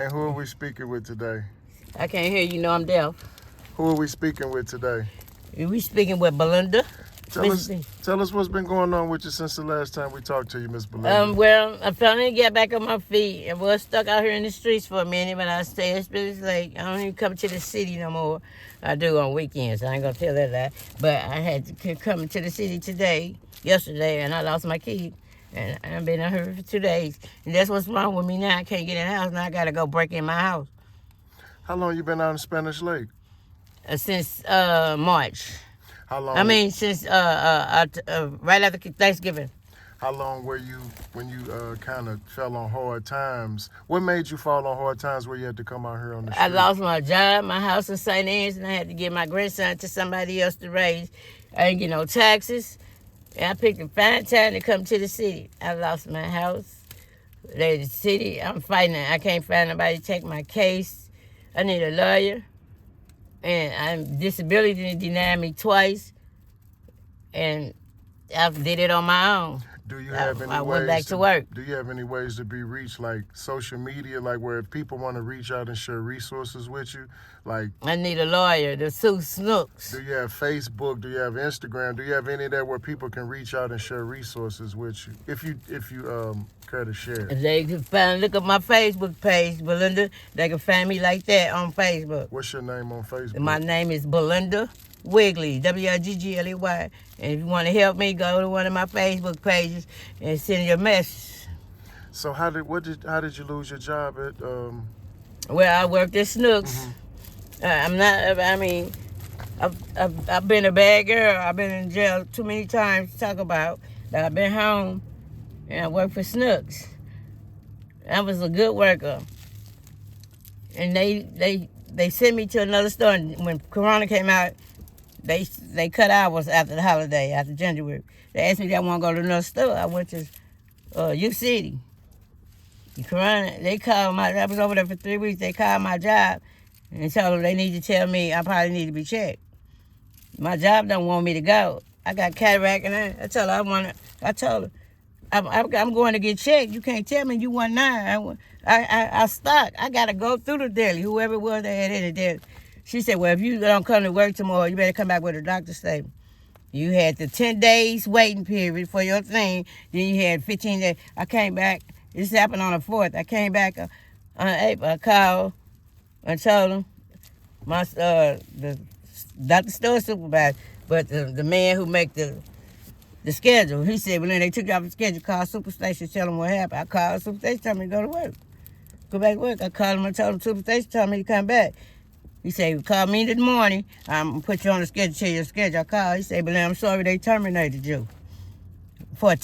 And who are we speaking with today? I can't hear you. No, I'm deaf. Who are we speaking with today? We speaking with Belinda. Tell us what's been going on with you since the last time we talked to you, Miss Belinda. Well, I finally got back on my feet. I was stuck out here in the streets for a minute, but I stay it's like I don't even come to the city no more. I do on weekends. I ain't gonna tell that lie. But I had to come to the city yesterday, and I lost my key. And I've been out here for 2 days. And that's what's wrong with me now. I can't get in the house. Now I gotta go break in my house. How long you been out in Spanish Lake? Since March. How long? I mean, since right after Thanksgiving. How long were you when you kind of fell on hard times? What made you fall on hard times where you had to come out here on the street? I lost my job, my house in St. Anne's, and I had to give my grandson to somebody else to raise. I didn't get no taxes. And I picked a fine time to come to the city. I lost my house. The city, I'm fighting it. I can't find nobody to take my case. I need a lawyer. And disability denied me twice. And I did it on my own. Do you have any I ways went back to work. Do you have any ways to be reached, like social media, like where if people want to reach out and share resources with you, like? I need a lawyer to sue Snooks. Do you have Facebook? Do you have Instagram? Do you have any of that where people can reach out and share resources with you? If you care to share. If they can look up my Facebook page, Belinda, they can find me like that on Facebook. What's your name on Facebook? My name is Belinda Wiggly, Wigley. And if you want to help me, go to one of my Facebook pages and send your message. So how did you lose your job at? Well, I worked at Snooks. Mm-hmm. I've been a bad girl. I've been in jail too many times to talk about. But I've been home and I worked for Snooks. I was a good worker. And they sent me to another store. And when Corona came out, they cut hours after the holiday, after January. They asked me if I want to go to another store. I went to U City. Corona, I was over there for 3 weeks. They called my job and told them they need to tell me I probably need to be checked. My job don't want me to go. I got cataract and I told her I'm going to get checked. You can't tell me you want 9. I stuck. I got to go through the deli, whoever it was that had in the deli. She said, well, if you don't come to work tomorrow, you better come back with a doctor's statement. You had the 10 days waiting period for your thing. Then you had 15 days. I came back. This happened on the 4th. I came back on April. I called and told him, the Dr. Store supervisor, but the man who make the schedule, he said, well, then they took you off the schedule, call Superstation, tell them what happened. I called Superstation, told me to go to work. Go back to work. I called him and told him Superstation, told me to come back. He said, call me in the morning. I'm going to put you on the schedule, tell you your schedule. I called. He said, but I'm sorry they terminated you. For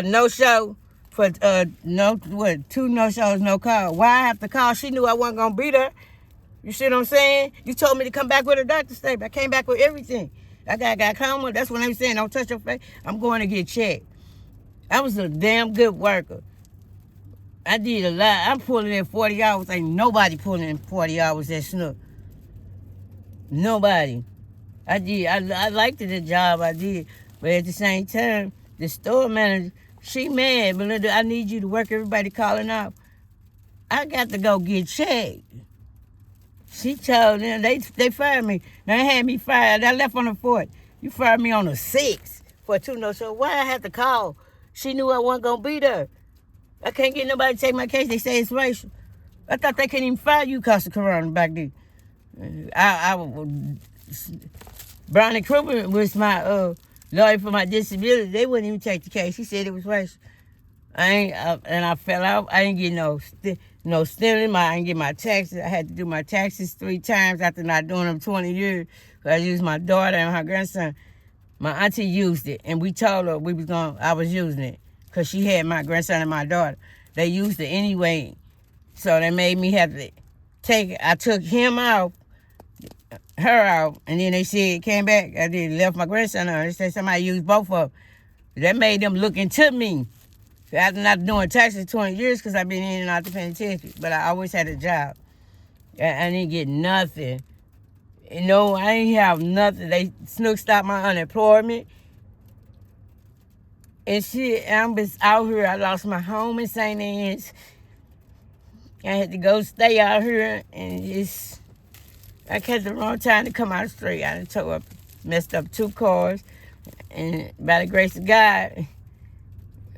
no show, 2 no shows, no call. Why I have to call? She knew I wasn't going to be there. You see what I'm saying? You told me to come back with a doctor's statement. I came back with everything. I got coma. That's what they saying. Don't touch your face. I'm going to get checked. I was a damn good worker. I did a lot. I'm pulling in 40 hours. Ain't nobody pulling in 40 hours at Snook. Nobody. I did. I liked the job I did. But at the same time, the store manager, she mad. Belinda, I need you to work. Everybody calling out. I got to go get checked. She told them, they fired me. Now they had me fired. I left on the 4th. You fired me on the 6th for a 2 no show. Why I had to call? She knew I wasn't going to be there. I can't get nobody to take my case. They say it's racial. I thought they couldn't even fire you because of Corona back then. Brownie Kruger was my lawyer for my disability. They wouldn't even take the case. He said it was racial. And I fell out. I didn't get no stealing. I didn't get my taxes. I had to do my taxes 3 times after not doing them 20 years. I used my daughter and her grandson. My auntie used it, and we told her I was using it because she had my grandson and my daughter. They used it anyway, so they made me have to take it. I took him out, her out, and then they said came back. I did left my grandson on. They said somebody used both of them. That made them look into me. After not doing taxes 20 years because I've been in and out the penitentiary, but I always had a job. I didn't get nothing. You know, I ain't have nothing. Snook stopped my unemployment. And shit, I'm just out here. I lost my home in St. Anne's. I had to go stay out here, and I catch the wrong time to come out the street. I done messed up 2 cars, and by the grace of God,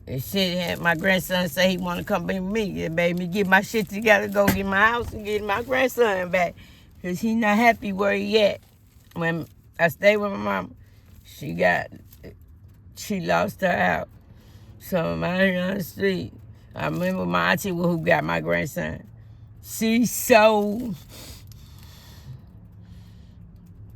and shit, my grandson say he want to come be with me. It made me get my shit together, go get my house and get my grandson back, because he not happy where he at. When I stayed with my mama, she lost her out. So I'm out here on the street. I remember my auntie who got my grandson.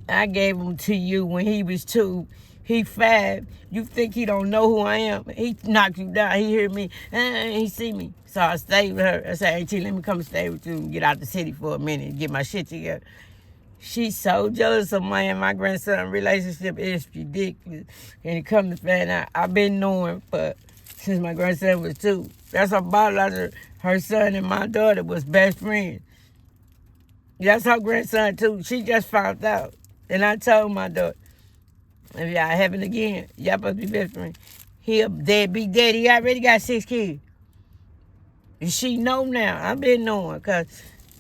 I gave him to you when he was 2. He 5. You think he don't know who I am? He knocked you down. He hear me. He see me. So I stayed with her. I said, Auntie, let me come stay with you and get out the city for a minute and get my shit together. She's so jealous of my and my grandson relationship. It's ridiculous. And it come to find out, I've been knowing since my grandson was 2. That's her biological. Her son and my daughter was best friends. That's her grandson too. She just found out. And I told my daughter, if y'all happen again, y'all supposed to be best friends. He a deadbeat daddy. He already got 6 kids. And she know now. I've been knowing because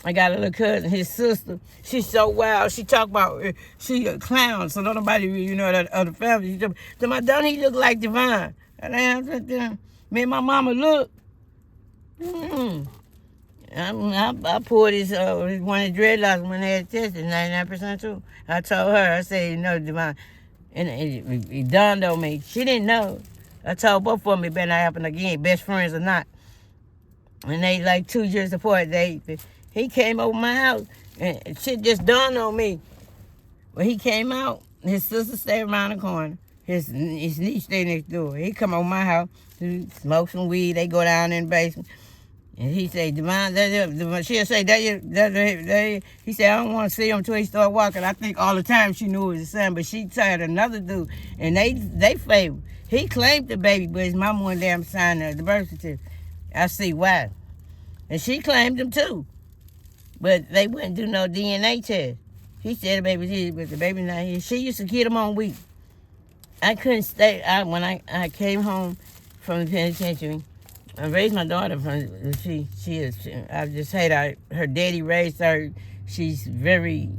I got a little cousin, his sister. She's so wild. She talk about, she a clown, so nobody really know that other family. To my daughter, he look like Divine. And me and my mama look. I poured his one of the dreadlocks when they had tested, 99% too. I told her, I said, Divine. And it dawned on me. She didn't know. I told both of them it better not happen again, best friends or not. And they like 2 years apart. He came over my house and shit just dawned on me. When he came out, his sister stayed around the corner. His niece stayed next door. He come over my house, smoke some weed. They go down in the basement. And he said, Divine, she'll say, he said, I don't want to see him until he start walking. I think all the time she knew it was his son, but she tired another dude. And they favored. He claimed the baby, but his mama wouldn't let him sign the birth certificate. I see why. And she claimed him too. But they wouldn't do no DNA test. He said the baby's his, but the baby's not his. She used to get him on week. I couldn't stay. When I came home from the penitentiary, I raised my daughter from, I just hate her daddy raised her. She's very,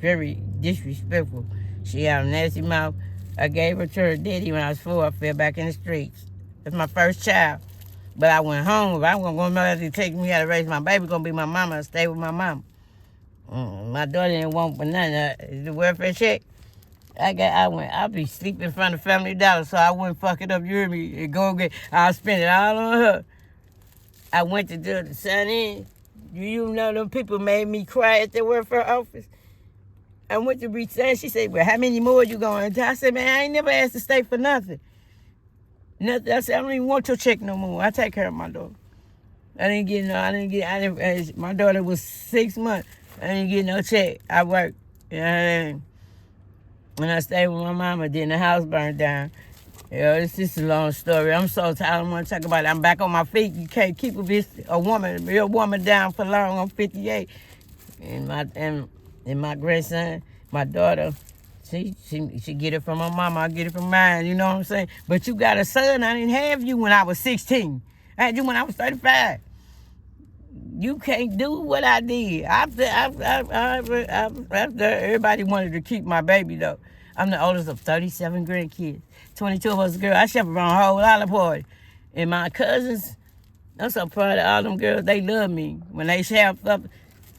very disrespectful. She had a nasty mouth. I gave her to her daddy when I was 4. I fell back in the streets. That's my first child. But I went home. If I wasn't going to know how to take me how to raise my baby, going to be my mama. I stay with my mama. My daughter didn't want for nothing. The welfare check, I'll be sleeping in front of Family Dollar so I wouldn't fuck it up, you hear me? I'll spend it all on her. I went to do the sign in. You know them people made me cry at the welfare office. I went to resign. She said, well, how many more you going to? I said, man, I ain't never asked to stay for nothing. I said, I don't even want your check no more. I take care of my daughter. My daughter was 6 months. I didn't get no check. I worked. You know what I mean? When I stayed with my mama, then the house burned down. It's just a long story. I'm so tired. I don't want to talk about it. I'm back on my feet. You can't keep a real woman down for long. I'm 58. And my grandson, my daughter, she get it from my mama. I get it from mine. You know what I'm saying? But you got a son. I didn't have you when I was 16. I had you when I was 35. You can't do what I did. After everybody wanted to keep my baby, though. I'm the oldest of 37 grandkids. 22 of us girls. I chaperone a whole lot of parties. And my cousins, I'm so proud of all them girls. They love me. When they shout up,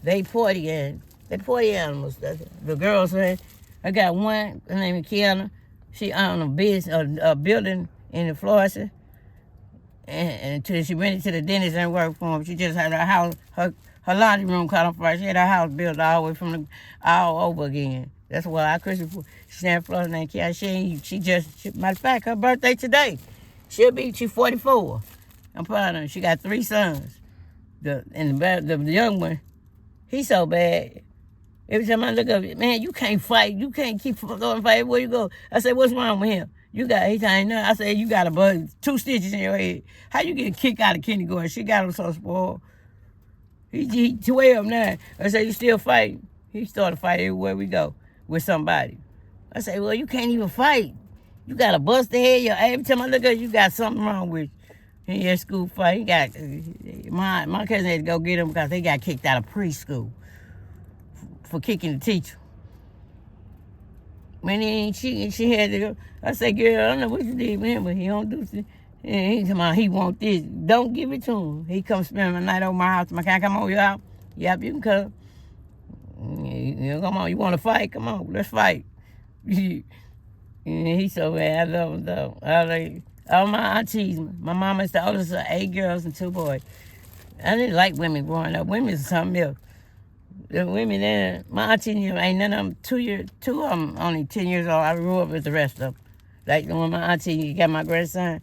they party animals. The girls, man. I got one, her name is Kiana. She owned a building in Florida. And until she went into the dentist and worked for him, she just had her house, her laundry room caught on fire. She had her house built all the way all over again. That's why I christened for. She's in Florida named Kiana. Matter of fact, her birthday today. She's 44. I'm proud of her. She got 3 sons. The young one, he's so bad. Every time I look up, man, you can't fight. You can't keep going fight. Where you go? I said, what's wrong with him? He ain't nothing. I said, you got 2 stitches in your head. How you get kicked out of kindergarten? She got him so spoiled. He 12 now. I said, you still fighting? He started fighting everywhere we go with somebody. I said, well, you can't even fight. You got a busted head. Every time I look at you, got something wrong with you. He at school fight. He got my cousin had to go get him because they got kicked out of preschool for kicking the teacher. When she had to go, I said, girl, I don't know what you did with him, but he don't do this. And he come on, he want this. Don't give it to him. He come spend the night over my house. Can I come over your house? Yep, you can come. Come on, you want to fight? Come on, let's fight. And he's so bad. I love him though. I like all my aunties. My mama's the oldest of 8 girls and 2 boys. I didn't like women growing up. Women is something else. The women there, my auntie ain't none of them 2 of them only 10 years old. I grew up with the rest of them. Like when my auntie got my grandson,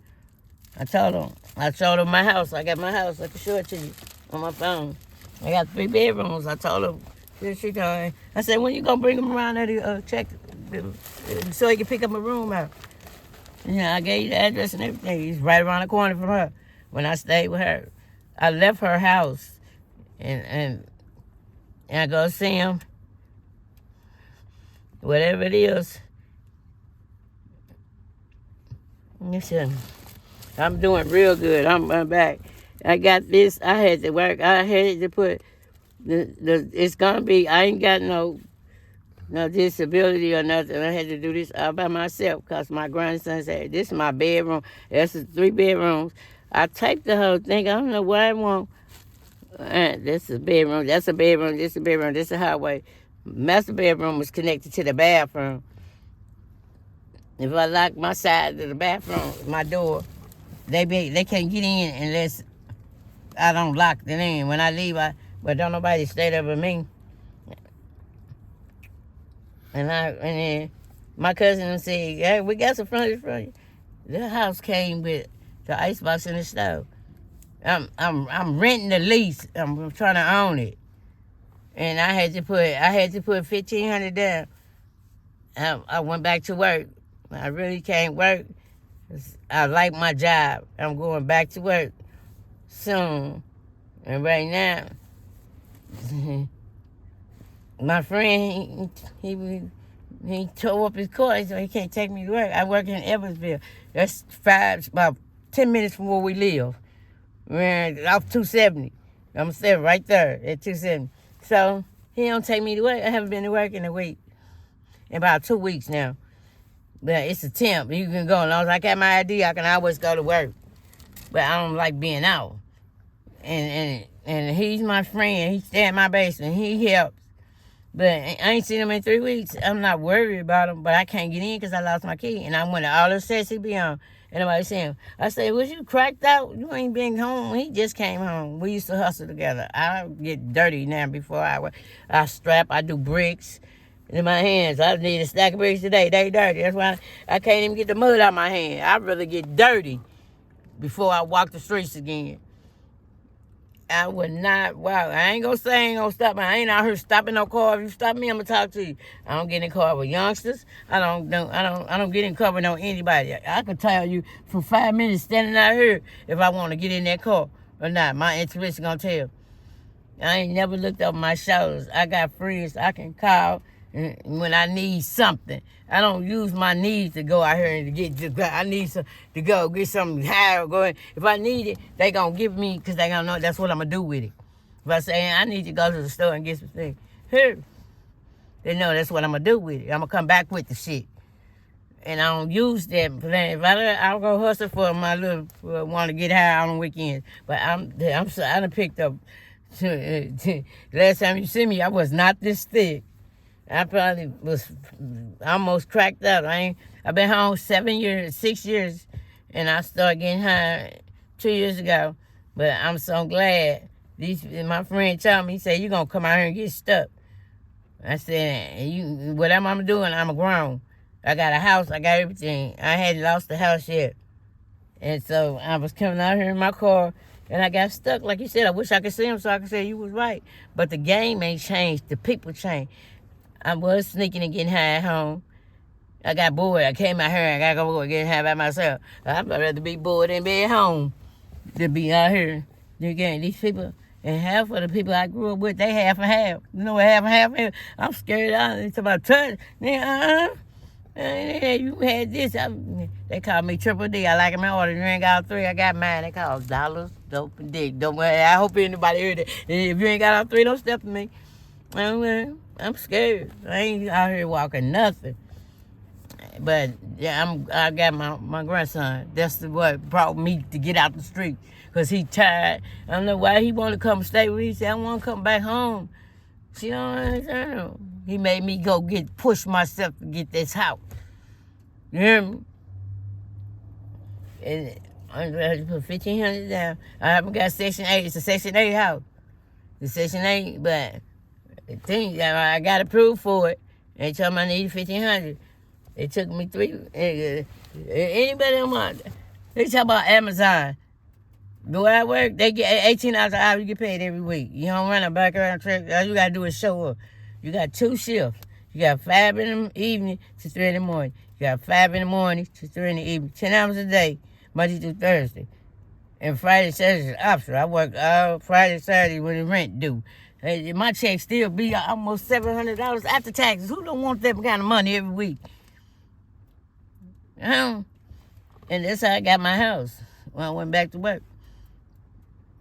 I showed her my house. I got my house. I can show it to you on my phone. I got 3 bedrooms. I told her, she told me, I said, when you gonna bring him around there to check so he can pick up a room out? Yeah, I gave you the address and everything. He's right around the corner from her. When I stayed with her, I left her house and I go see him. Whatever it is. Listen, I'm doing real good. I'm back. I got this. I had to work. I had to put it's gonna be. I ain't got no disability or nothing. I had to do this all by myself because my grandson said, this is my bedroom. That's 3 bedrooms. I typed the whole thing. I don't know what I want. This is a bedroom. That's a bedroom. This is a bedroom. This is a hallway. Master bedroom was connected to the bathroom. If I lock my side of the bathroom, my door, they can't get in unless I don't lock it in. When I leave, but don't nobody stay there but me. And then my cousin said, "Hey, we got some furniture for you." The house came with the icebox and the stove. I'm renting the lease. I'm trying to own it, and I had to put $1,500 down. I went back to work. I really can't work. I like my job. I'm going back to work soon, and right now, my friend he tore up his car, so he can't take me to work. I work in Evansville. That's about 10 minutes from where we live. Man, off 270. I'm sitting right there at 270. So he don't take me to work. I haven't been to work in a week. In about 2 weeks now. But it's a temp. You can go. As long as I got my ID, I can always go to work. But I don't like being out. And he's my friend. He stay in my basement. He helps. But I ain't seen him in 3 weeks. I'm not worried about him, but I can't get in because I lost my key. And I went to all the sets he be on. And nobody see him. I said, was you cracked out? You ain't been home. He just came home. We used to hustle together. I get dirty now before I strap. I do bricks in my hands. I need a stack of bricks today. They dirty. That's why I can't even get the mud out my hand. I'd rather get dirty before I walk the streets again. I would not. Wow, I ain't gonna say I ain't gonna stop. I ain't out here stopping no car. If you stop me, I'm gonna talk to you. I don't get in car with youngsters. I don't get in car with no anybody. I can tell you for 5 minutes standing out here if I want to get in that car or not. My intuition gonna tell. I ain't never looked over my shoulders. I got friends I can call when I need something. I don't use my needs to go out here and I need to go get something higher going. If I need it, they gonna give me because they gonna know that's what I'm gonna do with it. If I say I need to go to the store and get some things, here, they know that's what I'm gonna do with it. I'm gonna come back with the shit, and I don't use that. If I'll go hustle for my little want to get high on the weekends. But I done picked up. Last time you see me, I was not this thick. I probably was almost cracked out. I've been home 6 years, and I started getting high 2 years ago. But I'm so glad. My friend told me, he said, "You gonna come out here and get stuck." I said, whatever I'm doing, I'm grown. I got a house, I got everything. I hadn't lost the house yet. And so I was coming out here in my car, and I got stuck. Like you said, I wish I could see him so I could say you was right. But the game ain't changed. The people changed. I was sneaking and getting high at home. I got bored. I came out here and I got to go getting high by myself. I'd rather be bored than be at home than be out here. Again, these people, and half of the people I grew up with, they half and half. You know what half and half is? I'm scared out. It's about touch. You had this. They call me Triple D. I like my order. Drink all three. I got mine. They call dollars, dope, and dick. Don't worry. I hope anybody heard it. If you ain't got all three, don't step to me. I'm scared. I ain't out here walking nothing. But yeah, I got my grandson. That's what brought me to get out the street. Because he tired. I don't know why he want to come stay with me. He said, I want to come back home. She don't understand. He made me go push myself to get this house. You hear me? And I had to put $1,500 down. I haven't got Section 8. It's a Section 8 house. It's Section 8, but the thing, I got approved for it. They told me I needed $1,500. It took me anybody on my, they talk about Amazon. The way I work, they get $18 an hour. You get paid every week. You don't run a background check. All you got to do is show up. You got 2 shifts. You got 5 in the evening to 3 in the morning. You got 5 in the morning to 3 in the evening. 10 hours a day, Monday through Thursday. And Friday, Saturday is optional. I work Friday, Saturday when the rent due. My check still be almost $700 after taxes. Who don't want that kind of money every week? And that's how I got my house when I went back to work.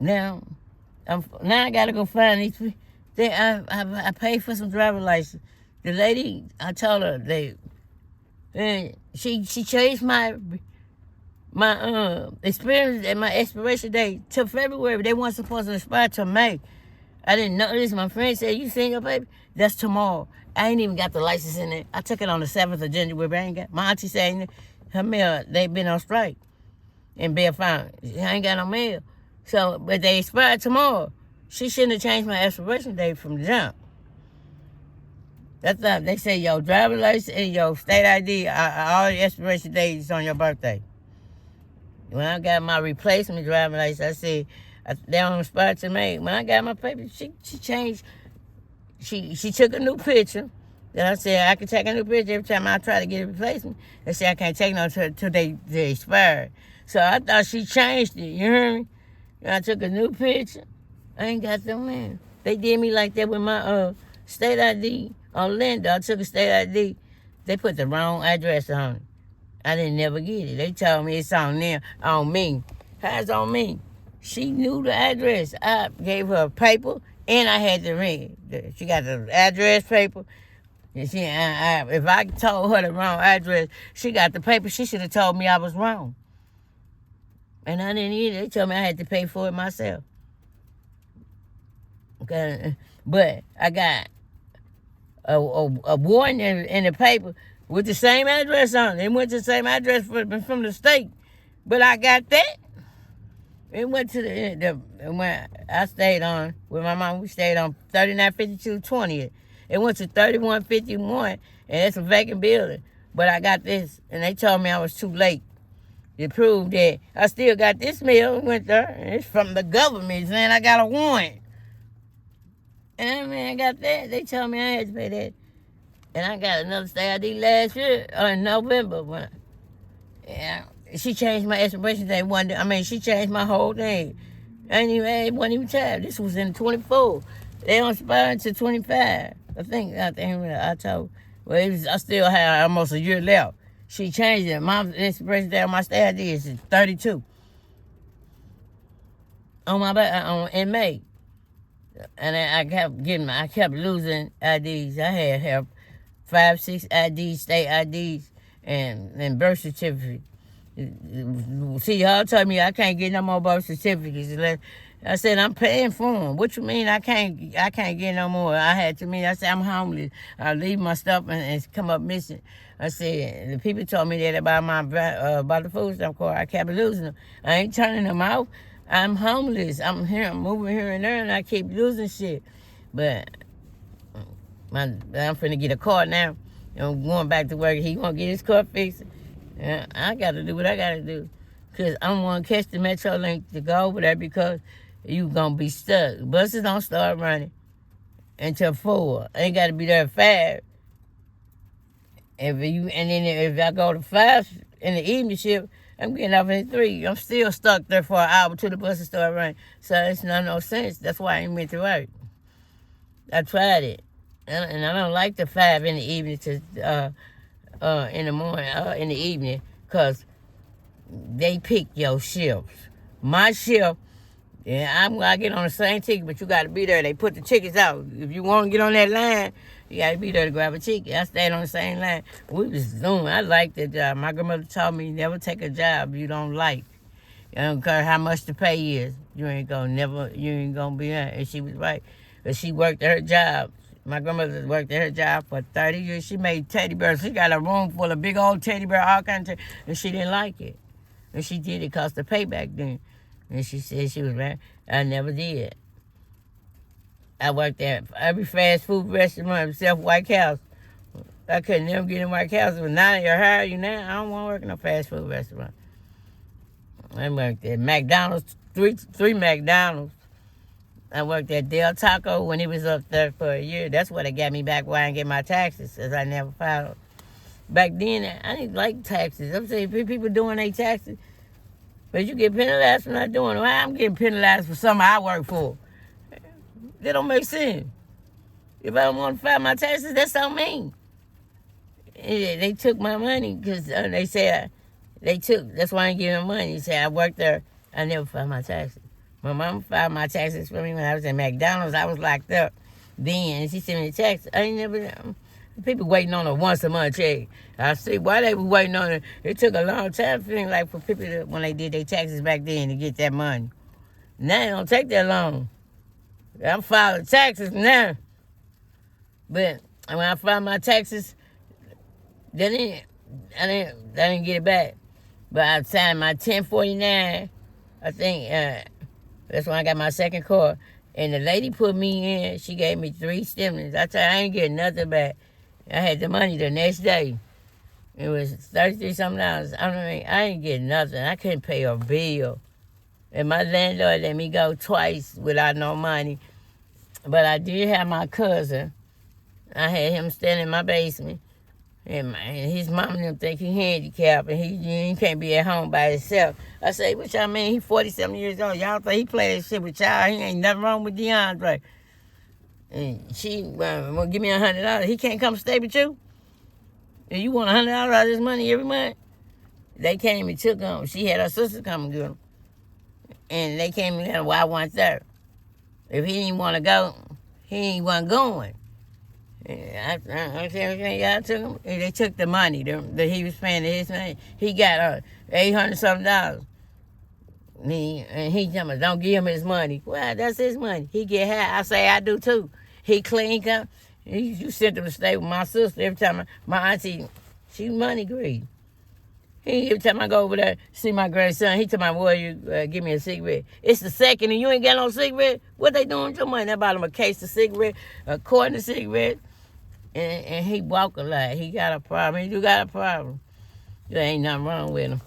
Now I gotta go find these. I paid for some driver license. The lady, I told her she changed my experience and my expiration date to February. They weren't supposed to expire till May. I didn't know this. My friend said, "You seen your baby? That's tomorrow." I ain't even got the license in it. I took it on the 7th of January. I ain't got. My auntie said her mail. They been on strike in Bellefonte. I ain't got no mail. So, but they expired tomorrow. She shouldn't have changed my expiration date from the jump. That's not. They say your driver's license and your state ID all the expiration dates on your birthday. When I got my replacement driver's license, I said they don't expire to me. When I got my paper, she changed. She took a new picture. Then I said I could take a new picture every time I try to get a replacement. They said I can't take no till they expire. So I thought she changed it. You hear me? And I took a new picture. I ain't got them in. They did me like that with my state ID on Linda. I took a state ID. They put the wrong address on it. I didn't never get it. They told me it's on there, on me. How's on me? She knew the address. I gave her a paper, and I had the ring. She got the address paper. And if I told her the wrong address, she got the paper. She should have told me I was wrong. And I didn't either. They told me I had to pay for it myself. Okay. But I got a warning in the paper with the same address on it. It went to the same address from the state. But I got that. It went to when I stayed on with my mom. We stayed on 3952 20th. It went to 3151, and it's a vacant building. But I got this, and they told me I was too late. It proved that I still got this mail. Went there, and it's from the government saying I got a warrant. And I mean, I got that. They told me I had to pay that. And I got another state ID last year, in November. She changed my expiration date. She changed my whole thing. It wasn't even time. This was in 24. They don't expire until 25. I think I told. Well, I still had almost a year left. She changed it. My expiration date on my state ID is 32. In May. And I kept losing IDs. I had 5, 6 IDs, state IDs, and birth certificate. See, y'all told me I can't get no more birth certificates. I said, I'm paying for them. What you mean I can't get no more? I said, I'm homeless. I leave my stuff and come up missing. I said, the people told me that about the food stamp card. I kept losing them. I ain't turning them out. I'm homeless. I'm moving here and there, and I keep losing shit. But I'm finna get a car now. I'm going back to work. He gonna get his car fixed. I got to do what I got to do. Because I don't want to catch the Metrolink to go over there because you going to be stuck. Buses don't start running until 4. I ain't got to be there at 5. And then if I go to 5 in the evening shift, I'm getting off at 3. I'm still stuck there for an hour till the buses start running. So it's no sense. That's why I ain't meant to work. I tried it. And I don't like the 5 in the evening to in the morning, in the evening, because they pick your shifts. My shift, yeah, I get on the same ticket, but you got to be there. They put the tickets out. If you want to get on that line, you got to be there to grab a ticket. I stayed on the same line. We was zooming. I liked that job. My grandmother taught me never take a job you don't like. I don't care how much the pay is. You ain't gonna be there. And she was right. But she worked at her job. My grandmother worked at her job for 30 years. She made teddy bears. She got a room full of big old teddy bear, all kinds of, and she didn't like it. And she did it because the pay back then. And she said she was right. I never did. I worked at every fast food restaurant except White House. I could never get in White House. But now they're hiring you now. I don't want to work in a fast food restaurant. I worked at McDonald's, three McDonald's. I worked at Del Taco when he was up there for a year. That's what got me back where I didn't get my taxes, because I never filed. Back then, I didn't like taxes. I'm saying people doing their taxes, but you get penalized for not doing it. Why I'm getting penalized for something I work for? That don't make sense. If I don't want to file my taxes, that's on me. They took my money because they said that's why I ain't giving them money. He said I worked there. I never filed my taxes. My mom filed my taxes for me when I was at McDonald's. I was locked up then, and she sent me the taxes. I ain't never. People waiting on a once a month check. I see why they were waiting on it. It took a long time for people when they did their taxes back then to get that money. Now it don't take that long. I'm filing taxes now. But when I filed my taxes, I didn't get it back. But I signed my 1049. I think that's when I got my second car. And the lady put me in. She gave me 3 stimulants. I tell you, I ain't getting nothing back. I had the money the next day. It was $33-something. I ain't getting nothing. I couldn't pay a bill. And my landlord let me go twice without no money. But I did have my cousin. I had him standing in my basement. And his mom and them think he handicapped and he can't be at home by himself. I say, what y'all mean? He 47 years old. Y'all think he play that shit with y'all? He ain't nothing wrong with DeAndre. And she will give me $100. He can't come stay with you? And you want $100 out of this money every month? They came and took him. She had her sister come and get him. And they came and got him while I wasn't there. If he didn't want to go, he wasn't going. I took him. They took the money that he was paying to his money. He got $800-something. And he told me, don't give him his money. Well, that's his money. He get high. I say, I do too. He clean up. You sent him to stay with my sister every time. My auntie, she money greedy. Every time I go over there see my grandson, he tell my boy, you give me a cigarette. It's the second and you ain't got no cigarette? What they doing with your money? They bought him a case of cigarette, a quart of cigarette. And he walk a lot. He got a problem. He do got a problem. There ain't nothing wrong with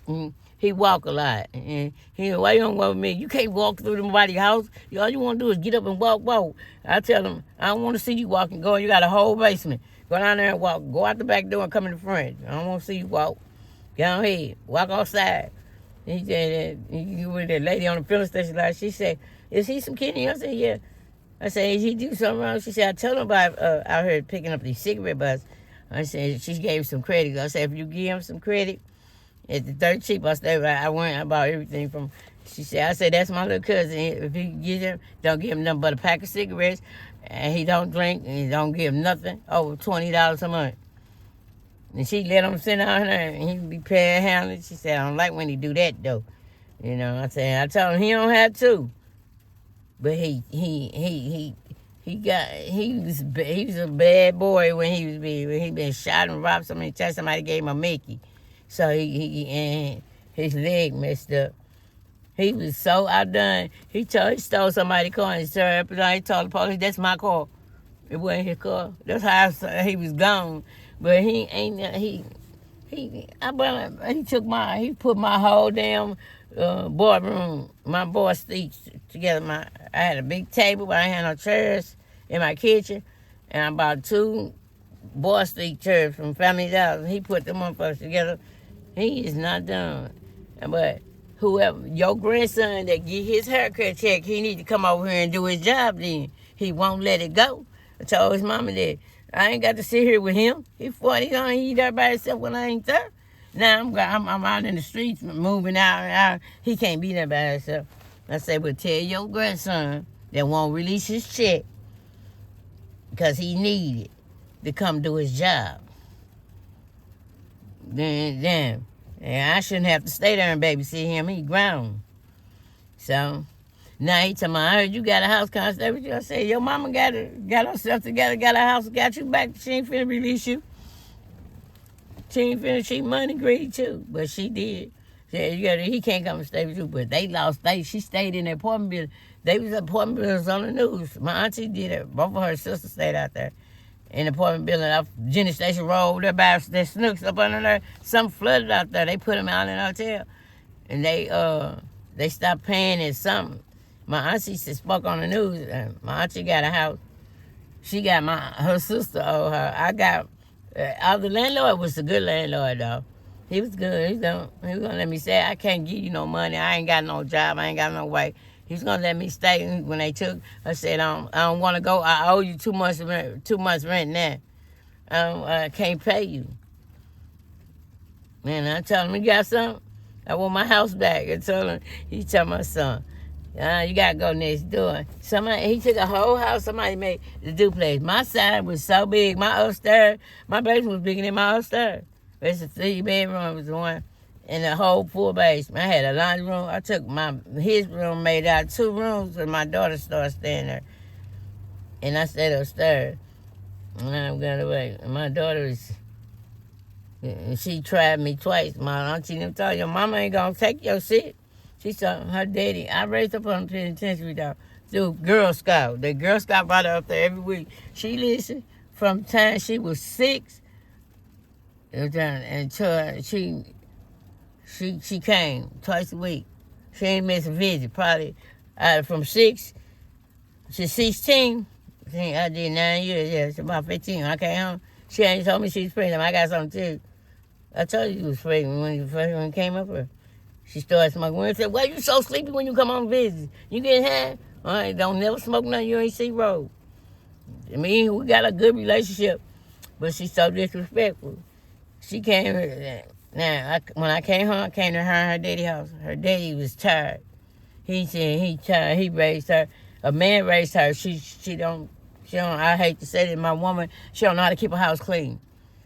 him. He walk a lot. And why you don't walk with me? You can't walk through nobody's house. All you want to do is get up and walk. I tell him, I don't want to see you walking, going. You got a whole basement. Go down there and walk. Go out the back door and come in the front. I don't want to see you walk. Get on ahead. Walk outside. And he said, you with that lady on the filling station, like, she said, is he some kidney? I said, yeah. I said, is he do something wrong? She said, I told him about out here picking up these cigarette butts. I said, she gave him some credit. I said, if you give him some credit, at the third cheap, I bought everything from. She said, I said, that's my little cousin. If he gives him, don't give him nothing but a pack of cigarettes, and he don't drink, and he don't give him nothing, over $20 a month. And she let him sit down there, and he be panhandling. She said, I don't like when he do that, though. You know, I told him he don't have to. But he was a bad boy when he been shot and robbed so many times. Somebody gave him a Mickey, so and his leg messed up. He was so outdone. He stole somebody's car and he told the police, "That's my car. It wasn't his car." That's how he was gone. But he put my whole damn boardroom, my board seats together. I had a big table, but I had no chairs in my kitchen, and I bought 2 board seat chairs from Family Dollar. He put them on first together. He is not done. But whoever, your grandson that get his haircut check, he need to come over here and do his job then. He won't let it go. I told his mama that. I ain't got to sit here with him. He 40, he don't eat there by himself when I ain't there. Now I'm out in the streets moving out and out. He can't be there by himself. I say, well, tell your grandson that won't release his check because he needed to come do his job. Then, and I shouldn't have to stay there and babysit him. He grown. So now he tell me, I heard you got a house constable. I said, your mama got herself together, got a house, got you back. She ain't finna release you. She ain't finna, she money greedy too, but she did. He can't come and stay with you, but she stayed in the apartment building. They was apartment buildings on the news. My auntie did it. Both of her sisters stayed out there in the apartment building off Jenny Station Road. There by the Snooks up under there. Some flooded out there. They put them out in a hotel, and they stopped paying it something. My auntie spoke on the news. My auntie got a house. She got her sister owe her. The landlord was a good landlord though. He was good. He was gonna let me stay. I can't give you no money. I ain't got no job. I ain't got no way. He's gonna let me stay. When they took, I said, I don't want to go. I owe you 2 months rent. 2 months rent now. I can't pay you. Man, I told him, you got something? I want my house back. He told my son, you gotta go next door. He took a whole house. Somebody made the duplex. My side was so big. My upstairs, my basement was bigger than my upstairs. It's a 3-bedroom. It was one. And the whole full basement. I had a laundry room. I took his room, made out 2 rooms, and my daughter started staying there. And I stayed upstairs. And I got away. And my daughter she tried me twice. My auntie them told your mama ain't gonna take your shit. She saw her daddy. I raised up on the penitentiary though. Through Girl Scout. The Girl Scout brought her up there every week. She listened from the time she was 6 until she came twice a week. She ain't missed a visit. Probably from 6 to 16. I did 9 years. Yeah, it's about 15. I came home. She ain't told me she was pregnant. I got something too. I told you was pregnant when you came up here. She started smoking. When I said, why you so sleepy when you come on visit? You get high? All right, don't never smoke nothing you ain't see road. I mean, we got a good relationship, but she's so disrespectful. She came here. Now, when I came home, I came to her and her daddy's house. Her daddy was tired. He said he tired. He raised her. A man raised her. She don't, I hate to say that, my woman, she don't know how to keep a house clean.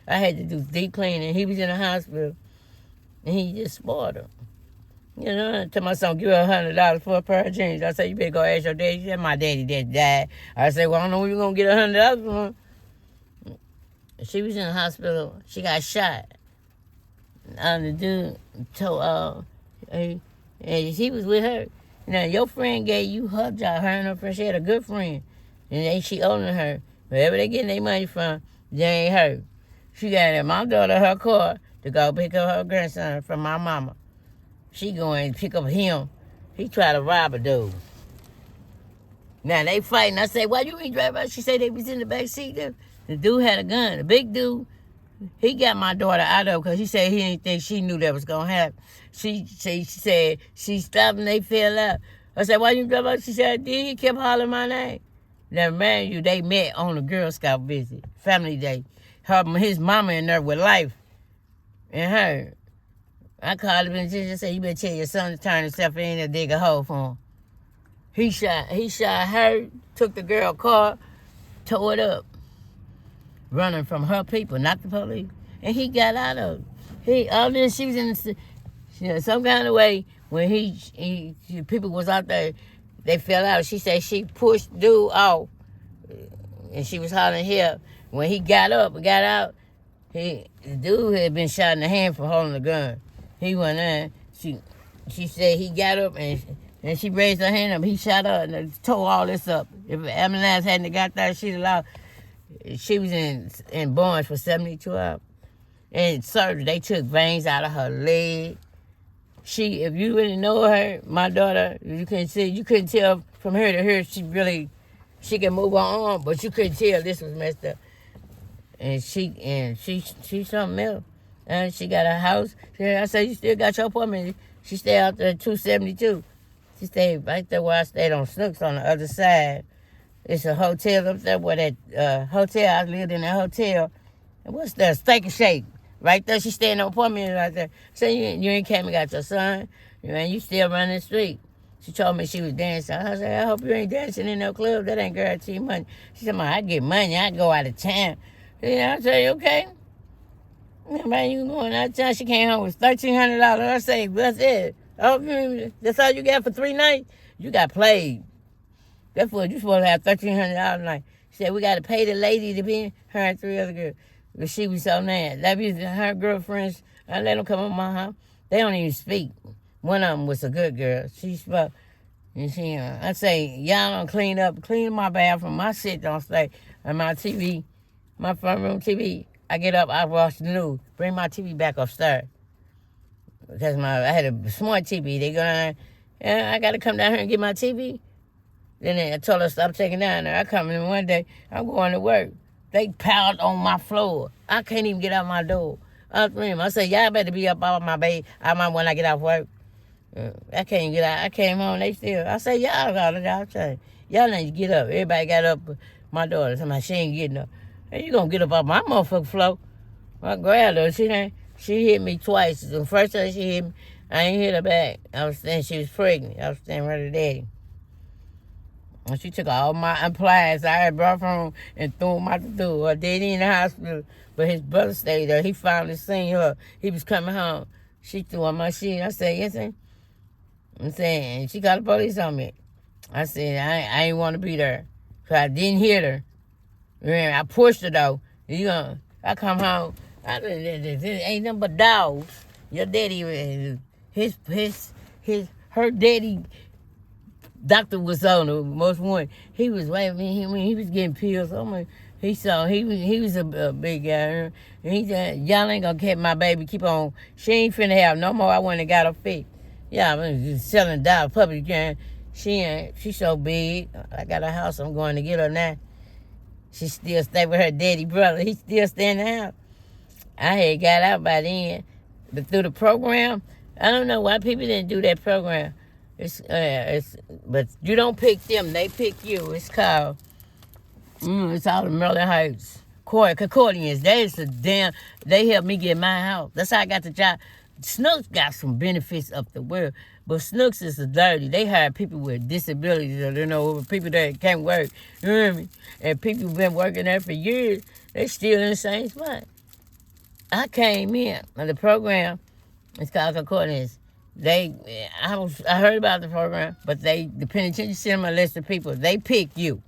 I had to do deep cleaning. He was in the hospital, and he just spoiled her. You know, I tell my son, give her $100 for a pair of jeans. I said, you better go ask your daddy. He said, my daddy just died. I said, well, I don't know where you're going to get $100 from. She was in the hospital. She got shot. The dude told, and he was with her. Now, your friend gave you her job. Her and her friend, she had a good friend. And she owning her. Wherever they getting their money from, they ain't her. She got my daughter her car to go pick up her grandson from my mama. She going to pick up him. He tried to rob a dude. Now they fighting. I say, why you ain't driving? She said they was in the back seat. The dude had a gun. The big dude, he got my daughter out of because he said he didn't think she knew that was going to happen. She said she stopped and they fell out. I said, why you drive out? She said, I did. He kept hollering my name. Now, man, they met on a Girl Scout visit, family day. His mama in there with life and her. I called him and just said, you better tell your son to turn himself in and dig a hole for him. He shot her, took the girl car, tore it up, running from her people, not the police. And he got out of it. She was in some kind of way when people was out there, they fell out. She said she pushed dude off and she was hollering help. When he got up and got out, the dude had been shot in the hand for holding the gun. He went in. She said he got up and she raised her hand up. He shot her and tore all this up. If the ambulance hadn't got there, she'd allowed. She was in Barnes for 72 hours. And surgery, they took veins out of her leg. If you really know her, my daughter, you couldn't tell from her to her, she can move her arm, but you couldn't tell this was messed up. And she's something else. And she got a house. I said, you still got your apartment. She stayed out there at 272. She stayed right there where I stayed on Snooks on the other side. It's a hotel up there where that hotel, I lived in that hotel. And what's that? Steak and Shake. Right there, she staying in an apartment right there. So you ain't came and got your son, and you still running the street. She told me she was dancing. I said, I hope you ain't dancing in no club. That ain't guaranteed money. She said, I get money. I go out of town. Yeah, I said, okay. Man, you going out of town? She came home with $1,300. I say, that's it. Oh, that's all you got for 3 nights? You got played. That's what you supposed to have $1,300 a night. She said, we got to pay the lady to be in, her and 3 other girls. But she was so mad. That was her girlfriends. I let them come on my house. They don't even speak. One of them was a good girl. She spoke. And she, I say, y'all don't clean my bathroom. My shit don't stay. And my TV, my front room TV, I get up, I watch the news. Bring my TV back upstairs. Because I had a smart TV. They go down there, I got to come down here and get my TV. Then I told her stop taking down there. I come in one day, I'm going to work. They piled on my floor. I can't even get out my door. I said, y'all better be up out my bed. When I get off work. I can't get out. I came home, they still. I said, y'all got it outside. Y'all need to get up. Everybody got up. My daughter said, she ain't getting up. Hey, you gonna get up off my motherfucking floor? I grabbed her. She hit me twice. The first time she hit me, I ain't hit her back. I was saying she was pregnant. I was standing right at daddy. And she took all my appliances I had brought home and threw them out the door. Her daddy in the hospital, but his brother stayed there. He finally seen her. He was coming home. She threw on my shit. I said, yes, sir. I'm saying, she got the police on me. I said, I ain't want to be there. So I didn't hit her. Man, I pushed her, though. I come home. Ain't nothing but dogs. Your daddy, her daddy doctor was on the most one. He was waiting. He was getting pills. He was a big guy. And he said, y'all ain't gonna catch my baby. Keep on. She ain't finna have no more. I went and got her fixed. Yeah, I'm just selling dollars, public gang. She's so big. I got a house. I'm going to get her now. She still stay with her daddy brother. He still stay in the house. I had got out by then, but through the program, I don't know why people didn't do that program. But you don't pick them; they pick you. It's called. It's all the Merlin Heights Concordians. They helped me get my house. That's how I got the job. Snooks got some benefits up the world, but Snooks is dirty. They hire people with disabilities, or people that can't work. You know what I mean? And people who've been working there for years, they still in the same spot. I came in on the program. It's called Concordians. I heard about the program, but the penitentiary sent them a list of people. They pick you.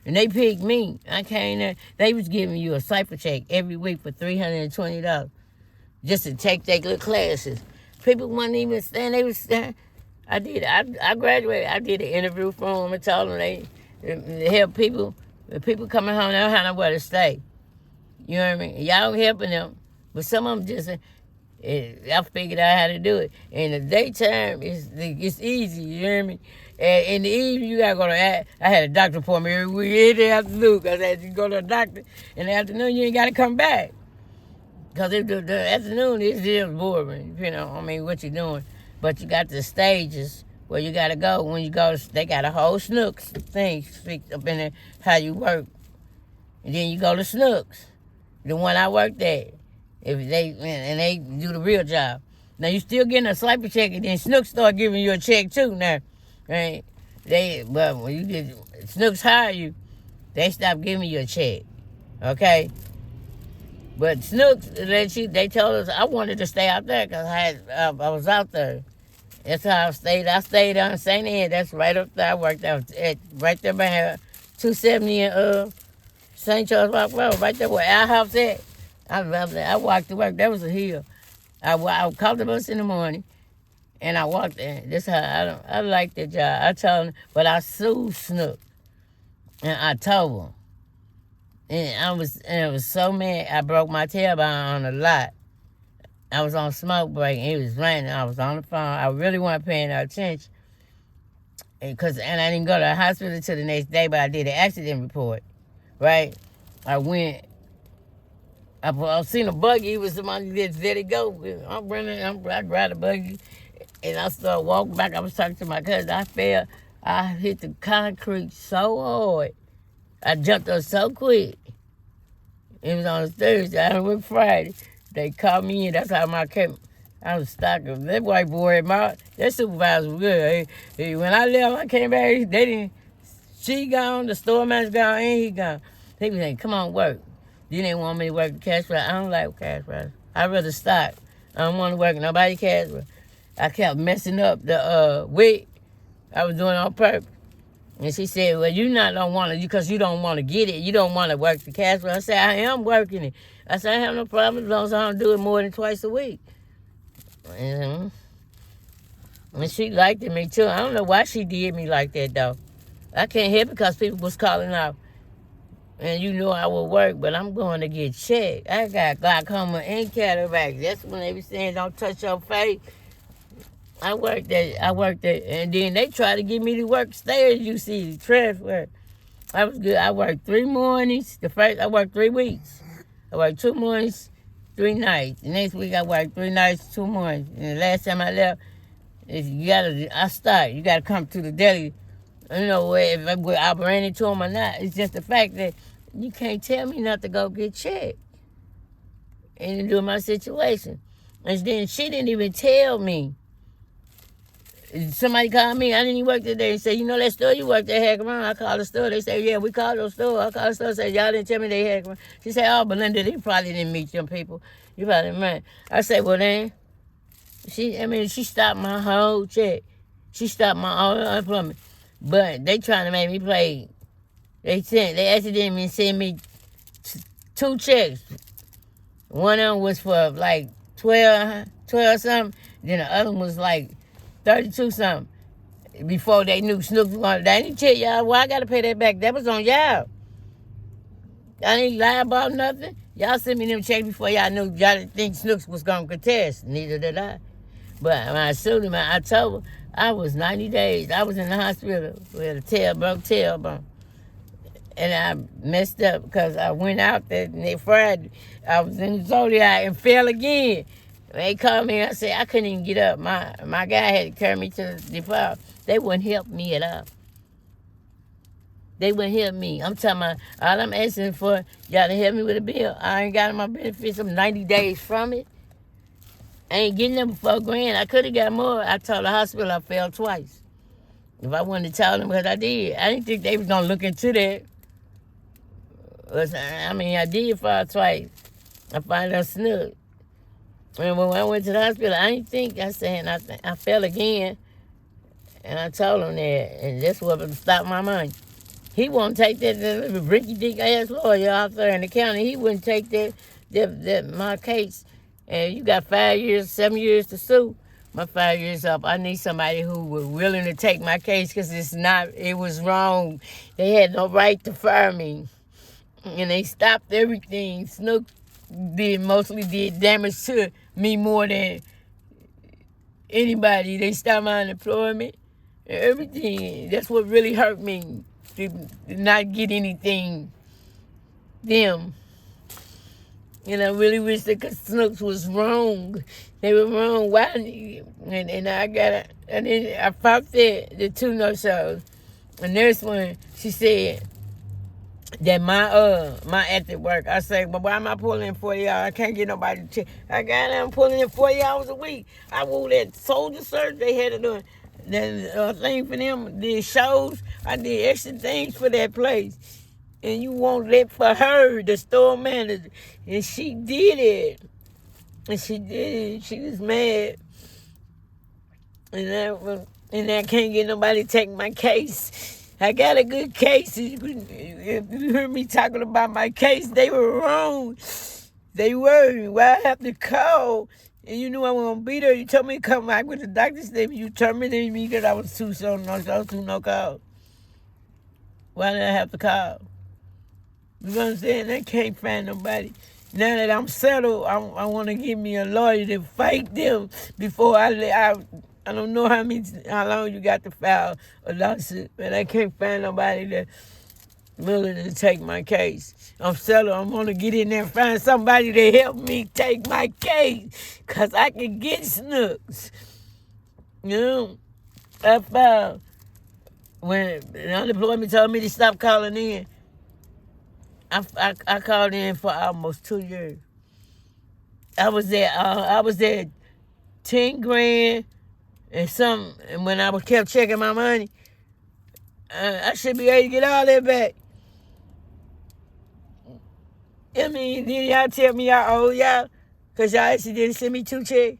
And they picked me. I came there. They was giving you a cipher check every week for $320 just to take their little classes. People wasn't even stand. They was stand. I graduated. I did an interview for them and told them they help people. The people coming home, they don't have nowhere to stay. You know what I mean? Y'all helping them. But some of them just, I figured out how to do it. In the daytime, it's easy. You know what I mean? And in the evening, you got to go to, I had a doctor appointment every week, every afternoon, because I had to go to a doctor. In the afternoon, you ain't got to come back. Because the afternoon is just boring, what you're doing. But you got the stages where you got to go. When you go, they got a whole Snooks thing fixed up in there, how you work. And then you go to Snooks, the one I worked at. They do the real job. Now, you still getting a sliper check, and then Snooks start giving you a check, too, now. Right? But when you get Snooks hire you, they stop giving you a check. Okay? But Snooks, they told us I wanted to stay out there because I was out there. That's how I stayed. I stayed on St. Anne. That's right up there. I worked out right there behind 270 and St. Charles Rock Road, right there where our house at. I walked to work. That was a hill. I called the bus in the morning. And I walked in. This how I like that job. I told him, but I sued Snook. And I told him. And I was so mad I broke my tailbone on the lot. I was on smoke break and it was raining. I was on the phone. I really wasn't paying no attention. And I didn't go to the hospital until the next day, but I did an accident report. Right? I went. I seen a buggy. It was somebody that let it go. I'm running. I drive the buggy. And I started walking back. I was talking to my cousin. I fell. I hit the concrete so hard. I jumped up so quick. It was on a Thursday. I worked Friday. They called me in. That's how I was stuck. That white boy, that supervisor was good. When I left, I came back. She gone, the store manager gone, and he gone. They be saying, come on, work. Then they want me to work the cash register. I don't like cash register. I'd rather stock. I don't want to work nobody cash register. I kept messing up the weight. I was doing it on purpose. And she said, well, you not don't want to, because you don't want to get it. You don't want to work the cash register. I said, I am working it. I said, I have no problem as long as I don't do it more than twice a week. And she liked me too. I don't know why she did me like that, though. I can't help it because people was calling out. And you know I will work, but I'm going to get checked. I got glaucoma and cataract. That's when they be saying don't touch your face. I worked at, and then they tried to get me to work stairs, you see, transfer. I was good. I worked 3 mornings. I worked 3 weeks. I worked 2 mornings, 3 nights. The next week I worked 3 nights, 2 mornings. And the last time I left, you gotta come to the deli. You know, if I ran into him or not. It's just the fact that you can't tell me not to go get checked. And do my situation. And then she didn't even tell me. Somebody called me. I didn't even work today. They said, you know that store you worked at had come on. I called the store. They said, yeah, we called the store. I called the store. Said, y'all didn't tell me they had come on. She said, oh, Belinda, they probably didn't meet them people. You probably didn't. I said, well, then, she stopped my whole check. She stopped my all unemployment. But they trying to make me play. They accidentally sent me 2 checks. One of them was for like 12 something. Then the other one was like 32 something. Before they knew Snooks was going to, they didn't tell y'all, well, I got to pay that back. That was on y'all. I didn't lie about nothing. Y'all sent me them checks before y'all knew, y'all didn't think Snooks was going to contest. Neither did I. But when I sued him, I told her I was 90 days. I was in the hospital with a broke tailbone. And I messed up because I went out there and they Friday. I was in the Zodiac and fell again. They called me and I said I couldn't even get up. My guy had to carry me to the department. They wouldn't help me at all. They wouldn't help me. I'm talking about all I'm asking for, y'all to help me with a bill. I ain't got my benefits. I'm 90 days from it. I ain't getting them for $1,000. I could have got more. I told the hospital I failed twice. If I wanted to tell them what I did, I didn't think they was gonna look into that. I did fall twice. I found out snook. And when I went to the hospital, I didn't think, I said, I fell again. And I told him that, and that's what stopped my money. He won't take that rinky-dink ass lawyer out there in the county. He wouldn't take that my case. And you got 5 years, 7 years to sue. My 5 years up. I need somebody who was willing to take my case because it was wrong. They had no right to fire me. And they stopped everything. Snook mostly did damage to me more than anybody. They stopped my unemployment and everything. That's what really hurt me, to not get anything. Them. And I really wish that Snooks was wrong. They were wrong. Why? And then I fought the 2 no-shows. The nurse one, she said that my ethic work. I say, well, why am I pulling in 40 hours? I can't get nobody to check. I'm pulling in 40 hours a week. I wore that soldier search they had to do. The thing for them, did shows. I did extra things for that place. And you won't let for her, the store manager. And she did it. And she did it. She was mad. And I can't get nobody to take my case. I got a good case. If you heard me talking about my case, they were wrong. They were. Well, I have to call. And you knew I was going to be there. You told me to come back with the doctor's name. You terminated me because I was too no call. Why did I have to call? You know what I'm saying? I can't find nobody. Now that I'm settled, I want to get me a lawyer to fight them before I don't know how long you got to file a lawsuit, but I can't find nobody that's willing to take my case. I'm settled. I'm going to get in there and find somebody to help me take my case because I can get snooks. You know, I filed when the unemployment told me to stop calling in. I called in for almost 2 years. I was there 10 grand and some. And when I was kept checking my money, I should be able to get all that back. I mean, then y'all tell me y'all owe y'all, cause y'all actually didn't send me 2 checks.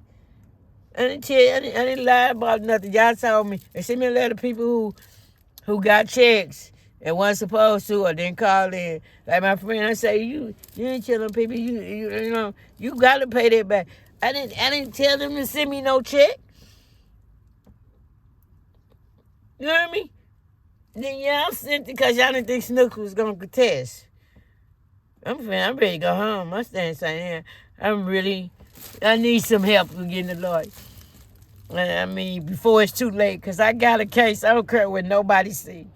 I didn't lie about nothing. Y'all told me. And send me a letter of people who got checks and wasn't supposed to or didn't call in. Like my friend, I say, you ain't telling people you know, you gotta pay that back. I didn't tell them to send me no check. You know what I mean? Then y'all sent it because y'all didn't think Snook was gonna contest. I'm ready to go home. I'm standing saying, I need some help with getting a lawyer. I mean, before it's too late, because I got a case. I don't care what nobody see.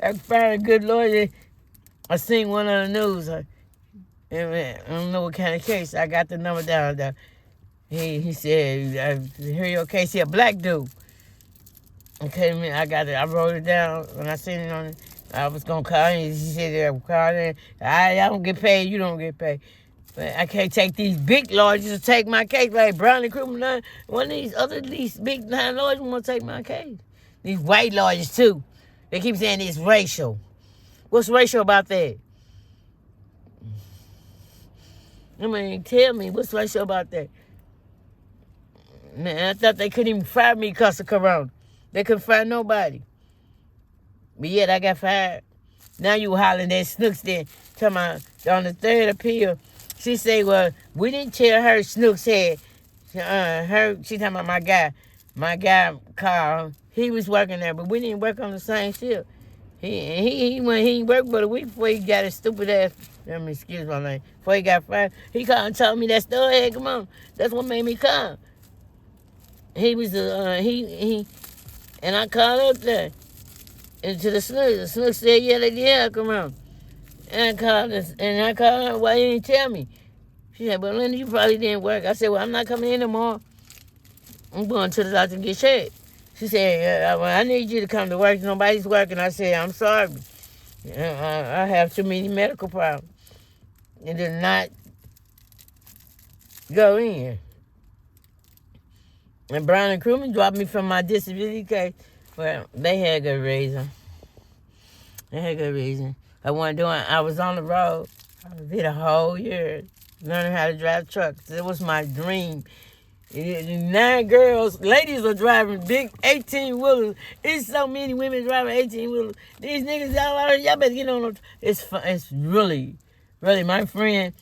I found a good lawyer. I seen one on the news. I don't know what kind of case. I got the number down there. He said, I hear your case. He a black dude. Okay, I got it. I wrote it down when I seen it on it. I was going to call him. He said, I'm calling. I don't get paid. You don't get paid. But I can't take these big lawyers to take my case. Like Brown Criminal, one of these big time lawyers want to take my case. These white lawyers, too. They keep saying it's racial. What's racial about that? I mean, tell me, what's racial about that? Man, I thought they couldn't even fire me because of Corona. They couldn't fire nobody. But yet I got fired. Now you hollering at Snooks then. Talking about on the third appeal, she say, well, we didn't tell her Snooks had she talking about my guy. My guy Carl, he was working there, but we didn't work on the same shift. He worked but a week before he got his stupid ass, excuse my name, before he got fired. He called and told me that story. Hey, come on. That's what made me come. He was and I called up there. And to the Snooks. The Snooks said, yeah, come on. And I called her, why you didn't tell me? She said, well, Linda, you probably didn't work. I said, well, I'm not coming in tomorrow. I'm going to the doctor to get checked. She said, well, I need you to come to work. Nobody's working. I said, I'm sorry. I have too many medical problems. And did not go in. And Brown and Crewman dropped me from my disability case. Well, they had a good reason. I was on the road. I did a whole year learning how to drive trucks. It was my dream. 9 girls, ladies are driving big 18-wheelers. It's so many women driving 18-wheelers. These niggas, y'all better get on them. It's fun. It's really, really my friend.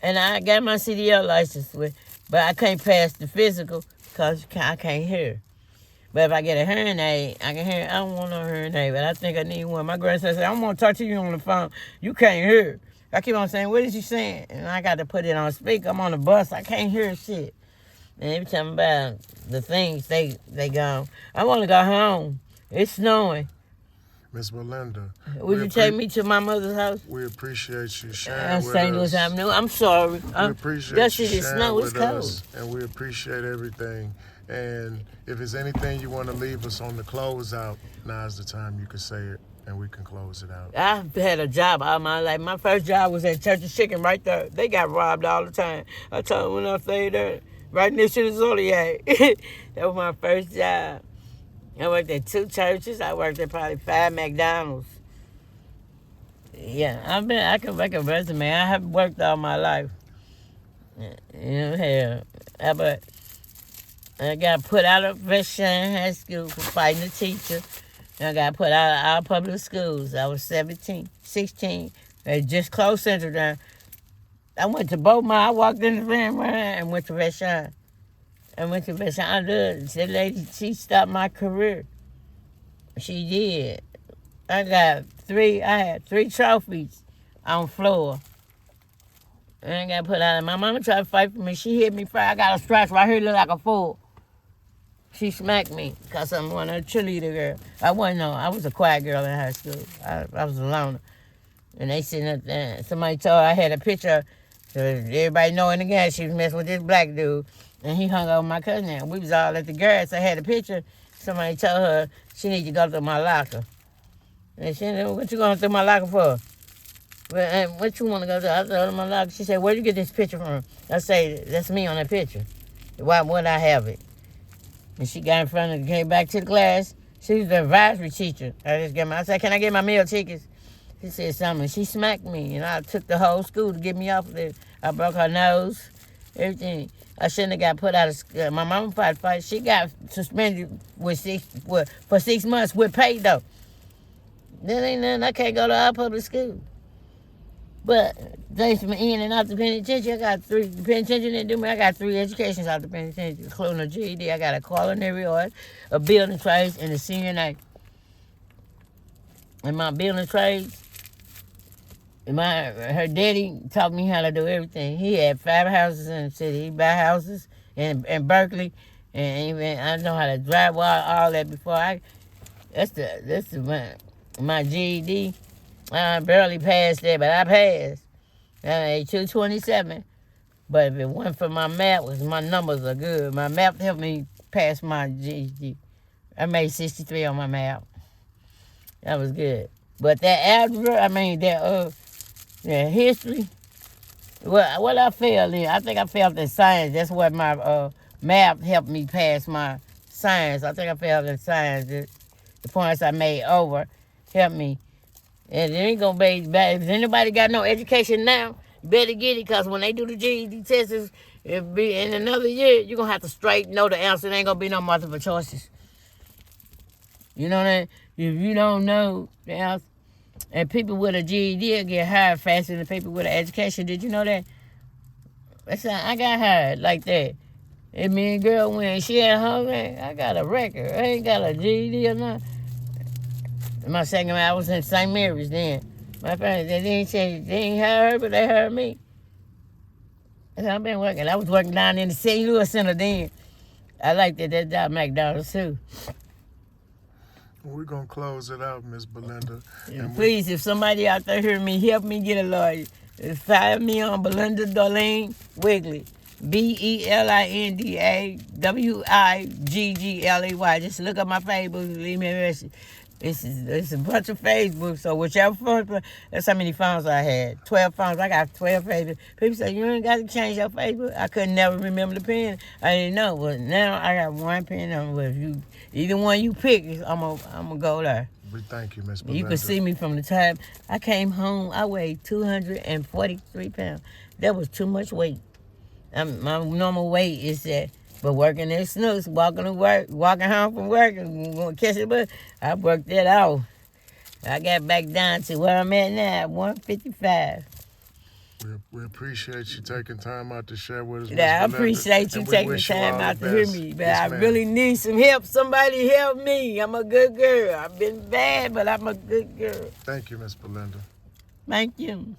And I got my CDL license but I can't pass the physical because I can't hear. But if I get a hearing aid, I can hear. I don't want no hearing aid, but I think I need one. My grandson said, I'm going to talk to you on the phone. You can't hear. I keep on saying, what is she saying? And I got to put it on speaker. I'm on the bus. I can't hear shit. And every time about the things, they gone. I want to go home. It's snowing. Miss Belinda. Would you take me to my mother's house? We appreciate you sharing with St. Louis us. Avenue. I'm sorry. We appreciate you sharing with with us. And we appreciate everything. And if there's anything you want to leave us on the closeout, now's the time you can say it, and we can close it out. I've had a job all my life. My first job was at Church of Chicken right there. They got robbed all the time. I told them when I stayed there, right next to the Zodiac. That was my first job. I worked at 2 churches. I worked at probably 5 McDonald's. Yeah, I can make a resume. I have worked all my life. But I got put out of Vashon High School for fighting a teacher. And I got put out of all public schools. I was 16. They just closed Central down. I went to both I walked in the van and went to Vashon. I loved it. That lady, she stopped my career. She did. I had 3 trophies on floor. And I got put out. My mama tried to fight for me. She hit me first. I got a scratch right here, look like a fool. She smacked me because I'm one of the cheerleader girls. I was a quiet girl in high school. I was a loner. And they sitting up there. Somebody told her I had a picture. So everybody knowing again she was messing with this black dude. And he hung over my cousin. And we was all at the garage. So I had a picture. Somebody told her she need to go through my locker. And she said, what you going through my locker for? Well, and what you want to go to? I told her, my she said, where'd you get this picture from? I say, that's me on that picture. Why would I have it? And she got in front of, came back to the class. She was the advisory teacher. I said, can I get my meal tickets? She said something. She smacked me, and I took the whole school to get me off of there. I broke her nose, everything. I shouldn't have got put out of school. My mama fought fight. She got suspended for 6 months with pay, though. That ain't nothing. I can't go to our public school. But thanks for in and out the penitentiary, I got 3. The penitentiary didn't do me. I got 3 educations out the penitentiary, including a GED. I got a culinary art, a building trades, and a senior night. And my building trades, her daddy taught me how to do everything. He had 5 houses in the city. He buy houses in Berkeley, and even I know how to drive all that before that's my GED. I barely passed that, but I passed. I had 227. But if it wasn't for my math, my numbers are good. My math helped me pass my GED. I made 63 on my math. That was good. But that algebra, that history, what I failed in, I think I failed in science. That's what my math helped me pass my science. I think I failed in science. The points I made over helped me. And it ain't gonna be bad. If anybody got no education now, you better get it, because when they do the GED tests, it'll be in another year, you're gonna have to straight know the answer. There ain't gonna be no multiple choices. You know what I mean? If you don't know the answer, and people with a GED will get hired faster than people with an education. Did you know that? That's how I got hired like that. And me and girl, when she at home, I got a record. I ain't got a GED or nothing. My second I was in St. Mary's then. My parents, they didn't say, they ain't heard her, but they heard me. And I've been working. I was working down in the St. Louis Center then. I liked that job, McDonald's too. We're going to close it out, Miss Belinda. And please, if somebody out there hear me, help me get a lawyer. Find me on Belinda Darlene Wigley. BelindaWiggly. Just look up my Facebook, leave me a message. It's a bunch of Facebook, so whichever phone, that's how many phones I had. 12 phones. I got 12 Facebook. People say, you ain't got to change your Facebook. I could never remember the pin. I didn't know. But now I got one pin number. If you, either one you pick, I'm gonna go there. We thank you, Miss Belinda. You can see me from the time I came home. I weighed 243 pounds. That was too much weight. My normal weight is that. But working at Snooks, walking home from work, and going to catch it, but I worked that out. I got back down to where I'm at now, 155. We appreciate you taking time out to share with us. Yeah, I appreciate you taking time out to hear me, but I really need some help. Somebody help me. I'm a good girl. I've been bad, but I'm a good girl. Thank you, Miss Belinda. Thank you.